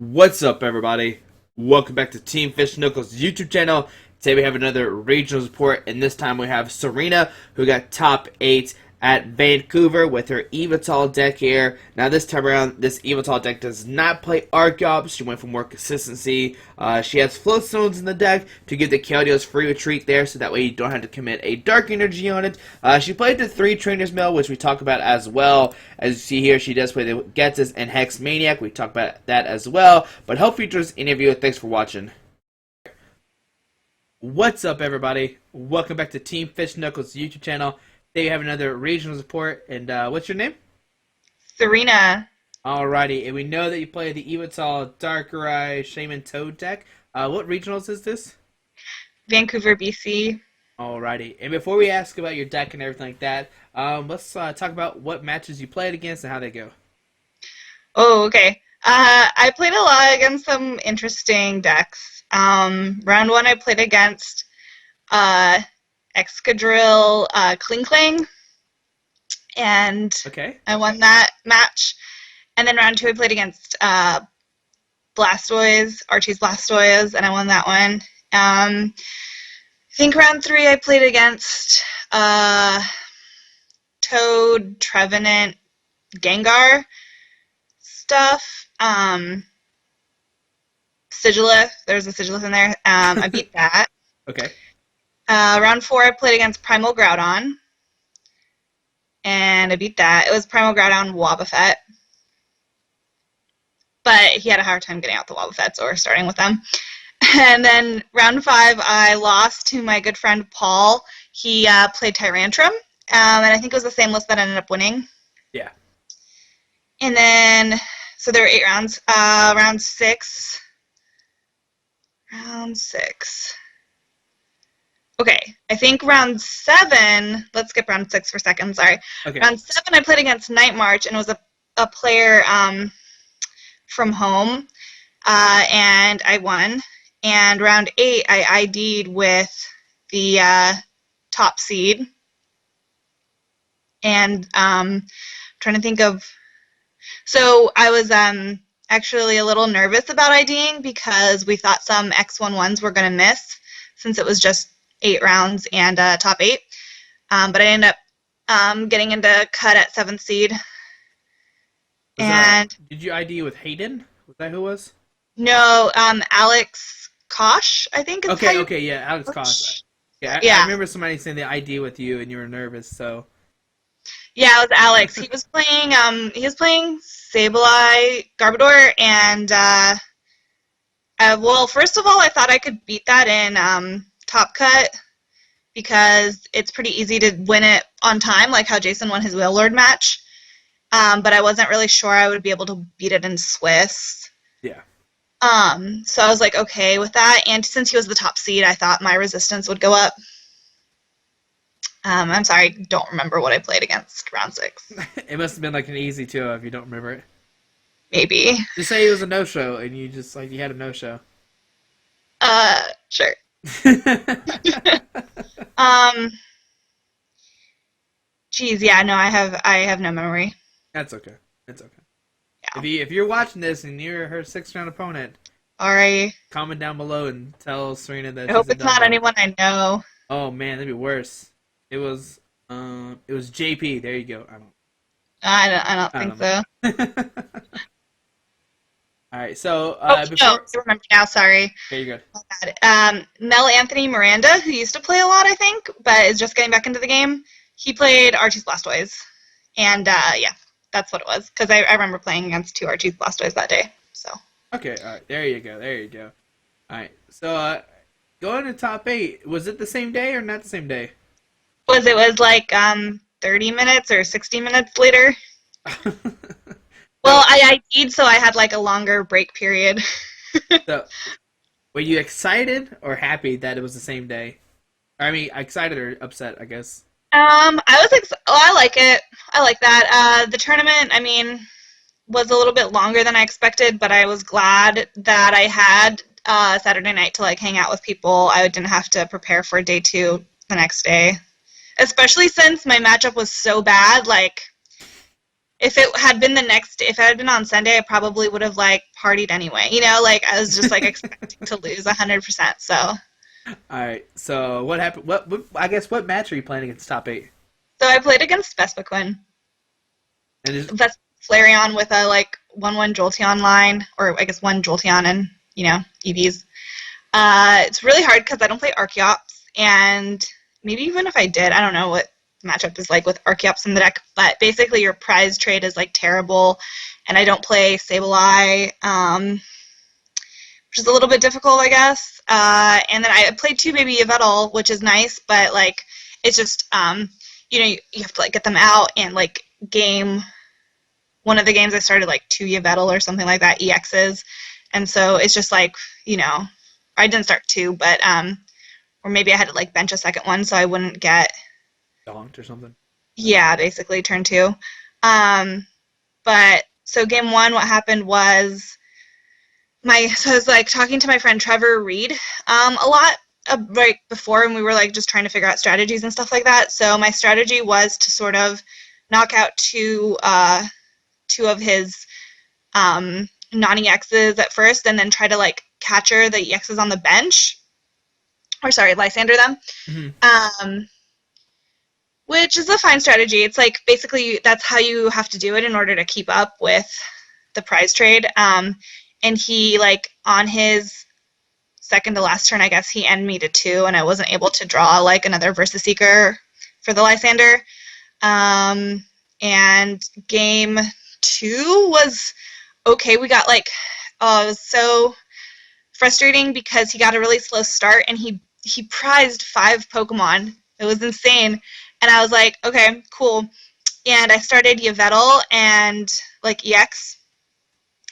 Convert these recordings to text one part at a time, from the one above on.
What's up, everybody? Welcome back to Team Fish Knuckles YouTube channel. Today we have another regionals report, and this time we have Sorina, who got top 8 at Vancouver with her Yveltal deck here. Now this time around, this Yveltal deck does not play Arc Ops. She went for more consistency. She has Float Stones in the deck to give the Keldios free retreat there, so that way you don't have to commit a Dark Energy on it. She played the 3 Trainers Mill, which we talk about as well. As you see here, she does play the Getzes and Hex Maniac. We talk about that as well. But hope you enjoyed this interview, and thanks for watching. What's up, everybody? Welcome back to Team Fish Knuckles YouTube channel. Today we have another regionals report, and what's your name? Sorina. Alrighty, and we know that you play the Yveltal Darkrai Shaman Toad deck. What regionals is this? Vancouver, BC. Alrighty, and before we ask about your deck and everything like that, let's talk about what matches you played against and how they go. Oh, okay. I played a lot against some interesting decks. Round 1 I played against Excadrill Kling Kling, and Okay. I won that match. And then round 2 I played against Blastoise, Archie's Blastoise, and I won that one. I think round 3 I played against Toad, Trevenant, Gengar stuff. Sigilith, there's a Sigilith in there. I beat that. Okay. Round 4 I played against Primal Groudon, and I beat that. It was Primal Groudon Wobbuffet, but he had a hard time getting out the Wobbuffet, so we're starting with them. And then round 5 I lost to my good friend Paul. He played Tyrantrum, and I think it was the same list that ended up winning. Yeah. And then, so there were 8 rounds. Round 6. Okay, I think round 7, let's skip round 6 for a second, sorry. Okay. Round 7 I played against Night March, and it was a player from home, and I won. And round 8 I ID'd with the top seed. And trying to think of, so I was actually a little nervous about IDing because we thought some X11s were going to miss since it was just 8 rounds and top 8. But I ended up getting into cut at 7th seed. Did you ID with Hayden? Was that who it was? No, Alex Kosh, I think is how you... Okay, yeah, Alex Kosh. Yeah, Yeah. I remember somebody saying the ID with you and you were nervous, so... Yeah, it was Alex. He was playing Sableye, Garbodor, and well, first of all, I thought I could beat that in Top Cut because it's pretty easy to win it on time, like how Jason won his Wailord match. But I wasn't really sure I would be able to beat it in Swiss. Yeah. So I was like, okay with that. And since he was the top seed, I thought my resistance would go up. I'm sorry, I don't remember what I played against round 6. It must have been like an easy 2 if you don't remember it. Maybe. Just say it was a no-show and you just, like, you had a no-show. Sure. Geez, yeah, no, I have no memory. That's okay. It's okay. Yeah. If you're watching this and you're her 6th round opponent, Sorry. comment down below and tell Serena that I hope it's not anyone I know. Oh man, that'd be worse. It was JP. There you go. I don't think so. All right. So No, before I remember now. Sorry. there you go. Mel Anthony Miranda, who used to play a lot, I think, but is just getting back into the game. He played Archie's Blastoise, and yeah, that's what it was. Because I remember playing against 2 Archie's Blastoise that day. So. Okay. All right. There you go. There you go. All right. So going to top 8, was it the same day or not the same day? It was like 30 minutes or 60 minutes later. Well, I ID'd, so I had like a longer break period. So, were you excited or happy that it was the same day? I mean, excited or upset, I guess. I was I like it. I like that. The tournament, I mean, was a little bit longer than I expected, but I was glad that I had Saturday night to like hang out with people. I didn't have to prepare for day 2 the next day. Especially since my matchup was so bad, like, if it had been on Sunday, I probably would have, like, partied anyway. Like I was just like expecting to lose 100%. So All right. So what happened? What? I guess what match are you playing against top eight? I played against Vespaquin. And is That's Flareon with a like 1/1 Jolteon line, or I guess one Jolteon and EVs. It's really hard because I don't play Archeops, and maybe even if I did, I don't know what the matchup is like with Archeops in the deck. But basically, your prize trade is like terrible, and I don't play Sableye, which is a little bit difficult, I guess. And then I played two baby Yveltal, which is nice, but like it's just you have to like get them out and like game. One of the games I started like two Yveltal or something like that, EXs, and so it's just like I didn't start two, but or maybe I had to like bench a second one so I wouldn't get donked or something. yeah, basically turn two. But so game one, what happened was so I was like talking to my friend Trevor Reed a lot right before, and we were like just trying to figure out strategies and stuff like that. So my strategy was to sort of knock out two of his non-EXs at first, and then try to like catcher the EXs on the bench, or sorry, Lysander them. Mm-hmm. Which is a fine strategy. It's like basically that's how you have to do it in order to keep up with the prize trade. And he like on his second to last turn, I guess he ended me to two, and I wasn't able to draw like another Versus Seeker for the Lysander. And game two was okay. We got like it was so frustrating because he got a really slow start, and he prized 5 Pokemon. It was insane. And I was like, okay, cool. And I started Yveltal and like EX,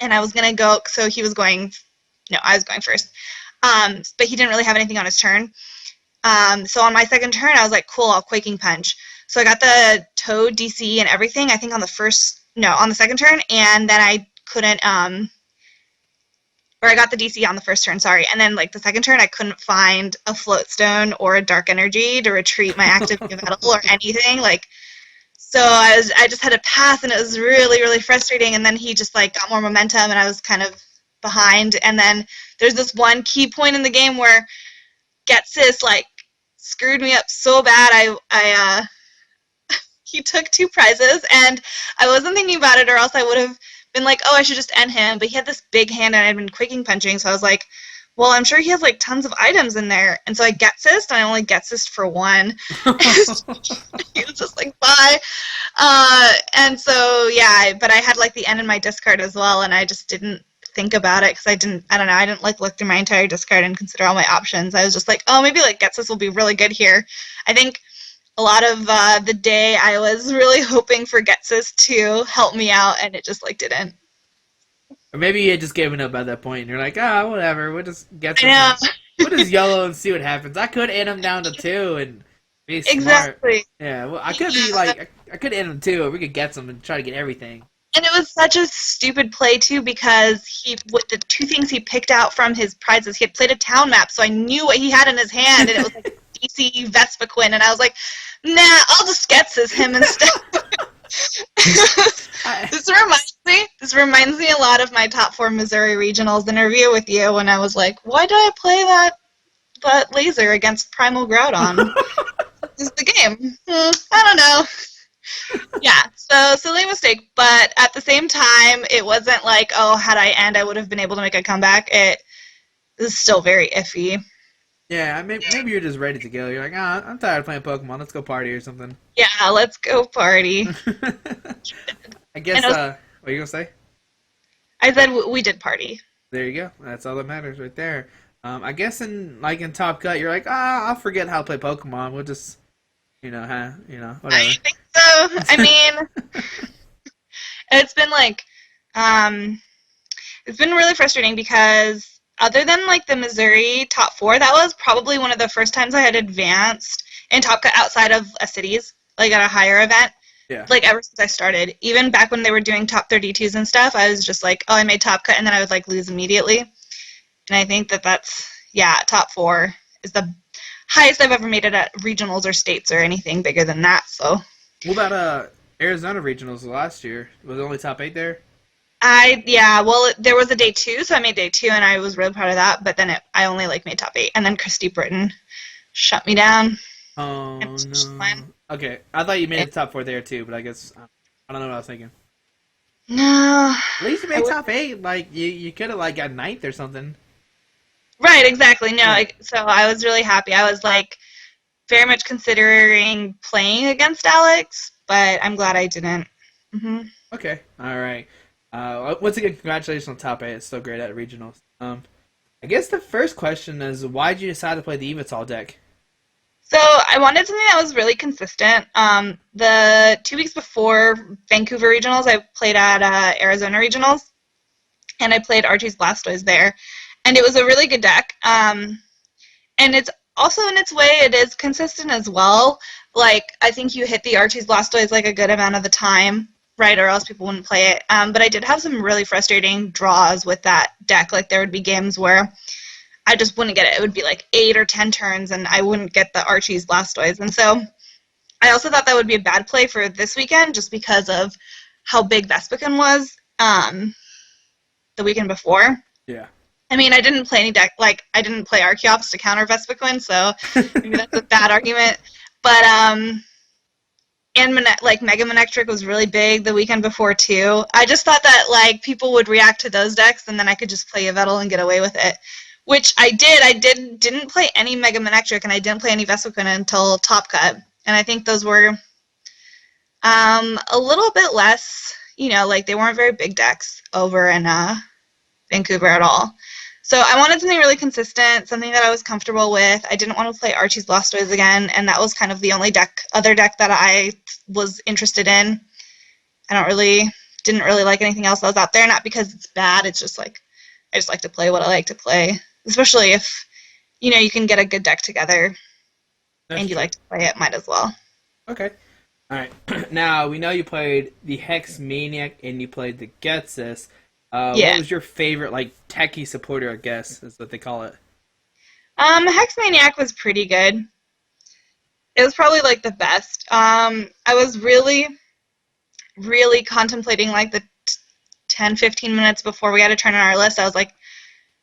and I was gonna go. So he was going. No, I was going first. But he didn't really have anything on his turn. So on my second turn, I was like, cool, I'll Quaking Punch. So I got the Toad DC and everything. I think on the second turn, and then I couldn't. Or I got the DC on the first turn, sorry. And then, like, the second turn, I couldn't find a Floatstone or a Dark Energy to retreat my active Yveltal or anything. Like, so I just had to pass, and it was really, really frustrating. And then he just, like, got more momentum, and I was kind of behind. And then there's this one key point in the game where Getsis, like, screwed me up so bad. He took 2 prizes, and I wasn't thinking about it, or else I would have been like, oh, I should just end him. But he had this big hand, and I'd been Quaking Punching, so I was like, well, I'm sure he has like tons of items in there. And so I Getsist, and I only Getsist for 1. He was just like, bye. And so, yeah, but I had like the end in my discard as well, and I just didn't think about it because I didn't like look through my entire discard and consider all my options. I was just like, oh, maybe like Getsist will be really good here. I think a lot of the day I was really hoping for Getsis to help me out, and it just like didn't. Or maybe you had just given up at that point, and you're like, whatever, we'll just get some. I know. We'll just yellow and see what happens. I could end him down to 2 and be smart. Exactly. Yeah, well, I could be like, I could end him 2, or we could get some and try to get everything. And it was such a stupid play too, because the 2 things he picked out from his prizes, he had played a town map, so I knew what he had in his hand, and it was like DC Vespaquin, and I was like, nah, I'll just Getsis him instead. This reminds me a lot of my top 4 Missouri regionals interview with you when I was like, why did I play that laser against Primal Groudon? This is the game. I don't know. Yeah, so silly mistake, but at the same time, it wasn't like, oh, had I I would have been able to make a comeback. It is still very iffy. Yeah, maybe you're just ready to go. You're like, I'm tired of playing Pokemon. Let's go party or something. Yeah, let's go party. I guess, what are you going to say? I said we did party. There you go. That's all that matters right there. I guess in Top Cut, you're like, I'll forget how to play Pokemon. We'll just, whatever. I think so. I mean, it's been like, it's been really frustrating because other than like the Missouri top 4, that was probably one of the first times I had advanced in Top Cut outside of a cities, like at a higher event. Yeah. Like ever since I started, even back when they were doing top 32s and stuff, I was just like, oh, I made Top Cut, and then I would like lose immediately. And I think that's top 4 is the highest I've ever made it at regionals or states or anything bigger than that. So. What about Arizona regionals last year? Was it only top 8 there? Well, there was a day 2, so I made day 2, and I was really proud of that. But then I only like made top 8, and then Christy Britton shut me down. Oh It's just fine. no. Okay, I thought you made It, the top 4 there too, but I guess I don't know what I was thinking. no, At least you I made would. top 8. Like you could have like got ninth or something. Right, exactly. No, Yeah. so I was really happy. I was like very much considering playing against Alex, but I'm glad I didn't. Hmm. Okay. All right. Once again, congratulations on top 8. It's so great at regionals. I guess the first question is why did you decide to play the Yveltal deck? So I wanted something that was really consistent. The 2 weeks before Vancouver regionals, I played at Arizona regionals, and I played Archie's Blastoise there, and it was a really good deck. And it's also in its way, it is consistent as well. Like I think you hit the Archie's Blastoise like a good amount of the time, right? Or else people wouldn't play it. But I did have some really frustrating draws with that deck. Like there would be games where I just wouldn't get it. It would be like 8 or 10 turns, and I wouldn't get the Archie's Blastoise. And so I also thought that would be a bad play for this weekend, just because of how big Vespiquen was the weekend before. Yeah. I mean, I didn't play any deck, like, I didn't play Archeops to counter Vespiquen, so maybe that's a bad argument. But, and like, Mega Manectric was really big the weekend before, too. I just thought that, like, people would react to those decks, and then I could just play Yveltal and get away with it. Which I did. Didn't play any Mega Manectric, and I didn't play any Vespiquen until Top Cut. And I think those were a little bit less, like, they weren't very big decks over in Vancouver at all. So I wanted something really consistent, something that I was comfortable with. I didn't want to play Archie's Blastoise again, and that was kind of the only other deck that I was interested in. Didn't really like anything else that was out there. Not because it's bad. It's just like I just like to play what I like to play, especially if you can get a good deck together That's and you true. like to play it. Might as well. Okay. All right. Now we know you played the Hex Maniac and you played the Getsis. What Yeah. was your favorite like techie supporter? I guess is what they call it. Hex Maniac was pretty good. It was probably like the best. I was really, really contemplating like the 10, 15 minutes before we had to turn in our list. I was like,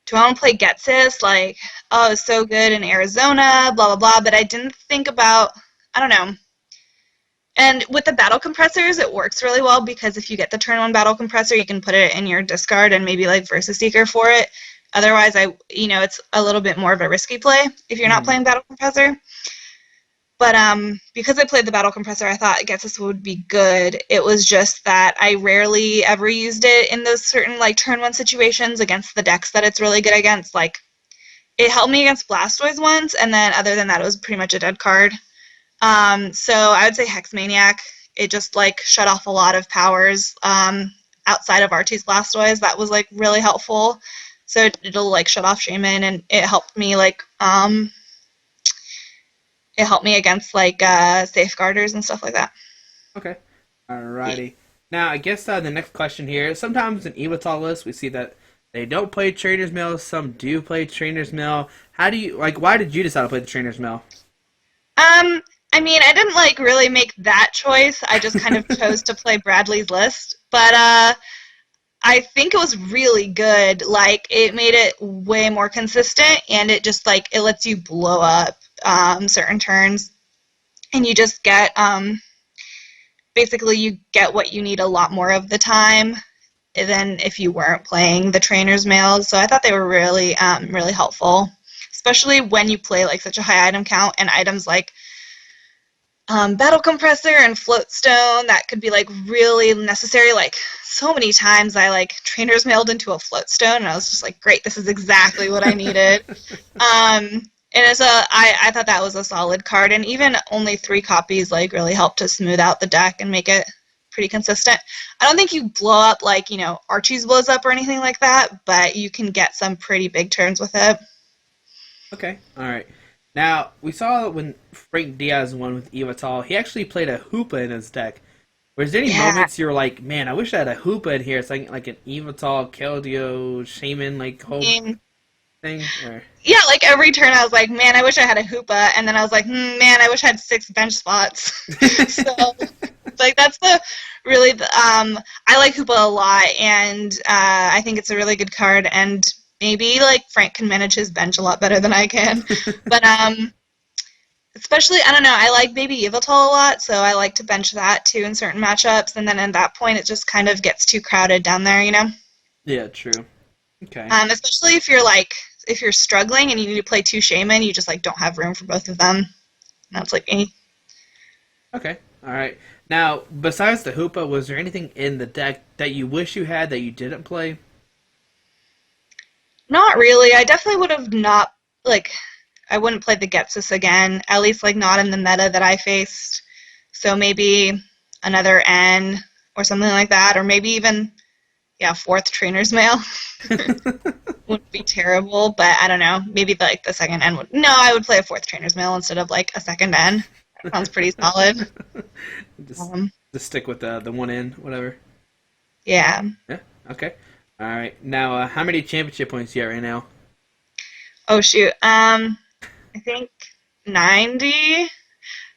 do I want to play Getsis? Like, oh, it's so good in Arizona, blah, blah, blah. But I didn't think about, I don't know. And with the battle compressors, it works really well because if you get the turn 1 battle compressor, you can put it in your discard and maybe like Versus Seeker for it. Otherwise, it's a little bit more of a risky play if you're not Hmm. playing battle compressor. But because I played the battle compressor, I thought Getsis would be good. It was just that I rarely ever used it in those certain like turn 1 situations against the decks that it's really good against. Like it helped me against Blastoise once, and then other than that, it was pretty much a dead card. So I would say Hex Maniac. It just like shut off a lot of powers outside of Archie's Blastoise. That was like really helpful. So it'll like shut off Shaman, and it helped me against like safeguarders and stuff like that. Okay. Yeah. Alrighty. Now I guess the next question here. Sometimes in Evital lists we see that they don't play Trainer's Mail. Some do play Trainer's Mail. How do you like? Why did you decide to play the Trainer's Mail? I mean, I didn't like really make that choice. I just kind of chose to play Bradley's list, but I think it was really good. Like it made it way more consistent, and it just like it lets you blow up certain turns, and you just get basically you get what you need a lot more of the time than if you weren't playing the trainer's mails. So I thought they were really really helpful, especially when you play like such a high item count and items like battle compressor and floatstone that could be like really necessary. Like so many times I like trainers mailed into a floatstone and I was just like, great, this is exactly what I needed. And I thought that was a solid card, and even only 3 copies like really helped to smooth out the deck and make it pretty consistent. I don't think you blow up like Archie's blows up or anything like that, but you can get some pretty big turns with it. Okay. All right. Now we saw when Frank Diaz won with Evital, he actually played a Hoopa in his deck. Was there any Yeah. moments you were like, man, I wish I had a Hoopa in here? It's like an Evital, Keldeo, Shaman like I whole mean, thing. Or yeah, like every turn I was like, man, I wish I had a Hoopa, and then I was like, man, I wish I had 6 bench spots. So Like that's the really I like Hoopa a lot, and I think it's a really good card, and maybe like Frank can manage his bench a lot better than I can. But especially, I don't know, I like Baby Yveltal a lot, so I like to bench that too in certain matchups, and then at that point it just kind of gets too crowded down there, you know? Yeah, true. Okay. Especially if you're struggling and you need to play two Shaman, you just like don't have room for both of them. And that's like me. Okay. All right. Now, besides the Hoopa, was there anything in the deck that you wish you had that you didn't play? Not really. I definitely would have not like I wouldn't play the Getsus again, at least like not in the meta that I faced. So maybe another N or something like that, or maybe even yeah, fourth trainer's mail. Wouldn't be terrible, but I don't know. Maybe like the second N would. No, I would play a fourth trainer's mail instead of like a second N. That sounds pretty solid. just, Um, just stick with the one in, whatever. yeah. Yeah. Okay. All right. Now, how many championship points you at right now? Oh shoot. I think 90.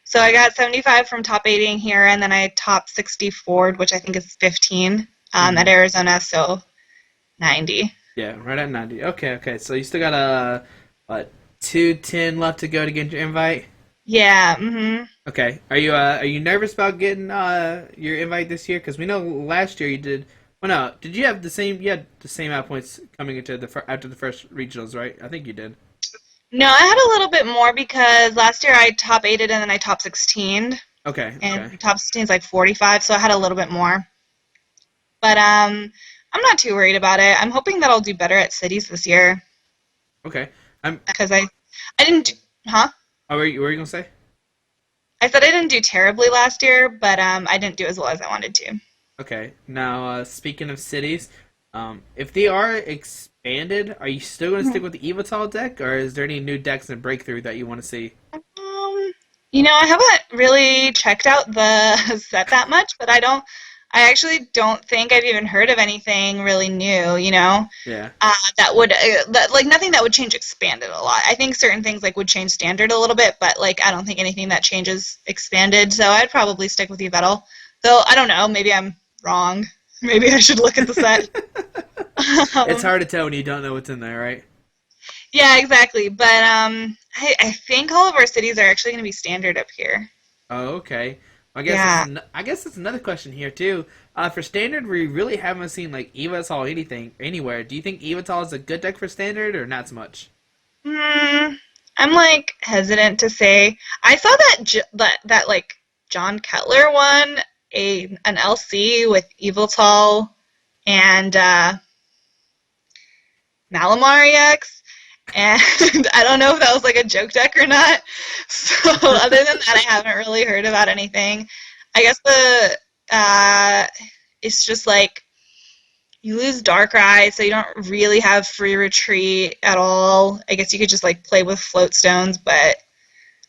So I got 75 from top 8ing here, and then I top 64, which I think is 15 at Arizona, so 90. Yeah, right at 90. Okay, okay. So you still got what, 210 left to go to get your invite? Yeah. Mm-hmm. Okay. Are you nervous about getting your invite this year? Because we know last year you did. Well, no. Did you have the same? You had the same amount of points coming into after the first regionals, right? I think you did. No, I had a little bit more because last year I top 8ed and then I top 16'd, Okay. Okay. and top 16 is like 45, so I had a little bit more. But I'm not too worried about it. I'm hoping that I'll do better at cities this year Okay. I'm. because I didn't do, huh? Oh, what were you gonna say? I said I didn't do terribly last year, but I didn't do as well as I wanted to. Okay. Now, speaking of cities, if they are expanded, are you still going to stick with the Yveltal deck, or is there any new decks in Breakthrough that you want to see? I haven't really checked out the set that much, but I actually don't think I've even heard of anything really new, Yeah. like nothing that would change expanded a lot. I think certain things like would change standard a little bit, but like I don't think anything that changes expanded, so I'd probably stick with Yveltal. Though I don't know, maybe I'm wrong. Maybe I should look at the set. It's hard to tell when you don't know what's in there, right? Yeah, exactly. But I think all of our cities are actually going to be standard up here. Oh, okay. Yeah. I guess that's another question here too. For standard, we really haven't seen like Evatal anything anywhere. Do you think Evatal is a good deck for standard or not so much? I'm like hesitant to say. I saw that like John Kettler won an LC with Yveltal and Malamar EX, and I don't know if that was like a joke deck or not. So other than that, I haven't really heard about anything. I guess it's just like you lose Darkrai, so you don't really have free retreat at all. I guess you could just like play with float stones, but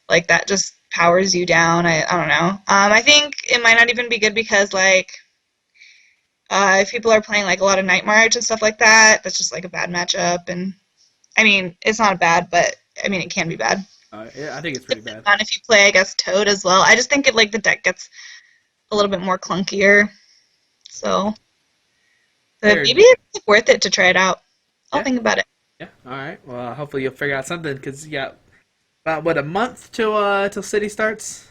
like that just powers you down. I don't know. I think it might not even be good because like if people are playing like a lot of Night March and stuff like that, that's just like a bad matchup. And I mean, it's not bad, but I mean, it can be bad. Yeah, I think it's pretty bad. On if you play, I guess, Toad as well. I just think like the deck gets a little bit more clunkier. So but maybe it's worth it to try it out. I'll think about it. Yeah. All right. Well, hopefully you'll figure out something because you got about what, a month till City starts.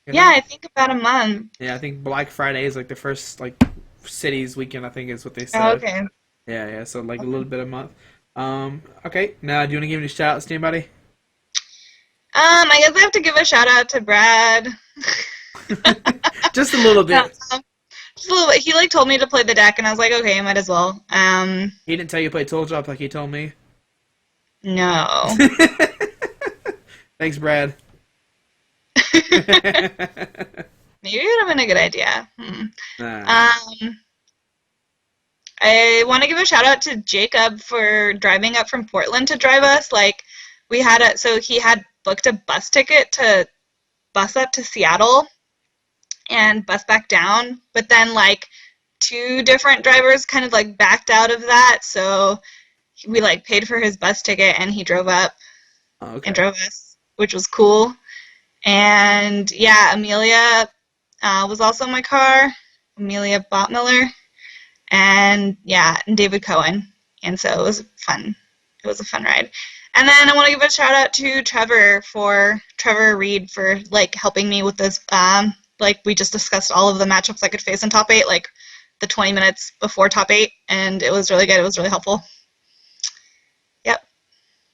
Yeah, I think about a month. Yeah, I think Black Friday is like the first like Cities weekend. I think is what they said. Oh, okay. Yeah, yeah. So like a little bit a month. Okay. Now, do you want to give any shout outs to anybody? I guess I have to give a shout out to Brad. Just a little bit. Just a little bit. He like told me to play the deck, and I was like, okay, I might as well. He didn't tell you to play Toll Drop like he told me. No. Thanks, Brad. Maybe it would have been a good idea. I want to give a shout out to Jacob for driving up from Portland to drive us. Like, so he had booked a bus ticket to bus up to Seattle and bus back down, but then like two different drivers kind of like backed out of that, so we like paid for his bus ticket and he drove up and drove us, which was cool. And yeah, Amelia was also in my car. Amelia Bottmiller, and yeah, and David Cohen. And so it was fun. It was a fun ride. And then I want to give a shout out to Trevor Reed for like helping me with this. Like we just discussed all of the matchups I could face in top eight, like the 20 minutes before top eight, and it was really good. It was really helpful. Yep.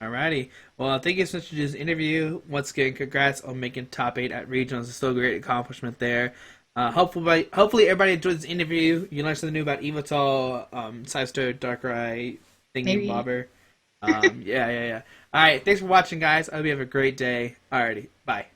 Alrighty. Well, thank you so much for this interview. Once again, congrats on making top eight at regionals. It's still a great accomplishment there. Hopefully everybody enjoyed this interview. You learned something new about Yveltal, Sidestar, Darkrai, Thingy Maybe. Bobber. Yeah. All right. Thanks for watching, guys. I hope you have a great day. Alrighty. Bye.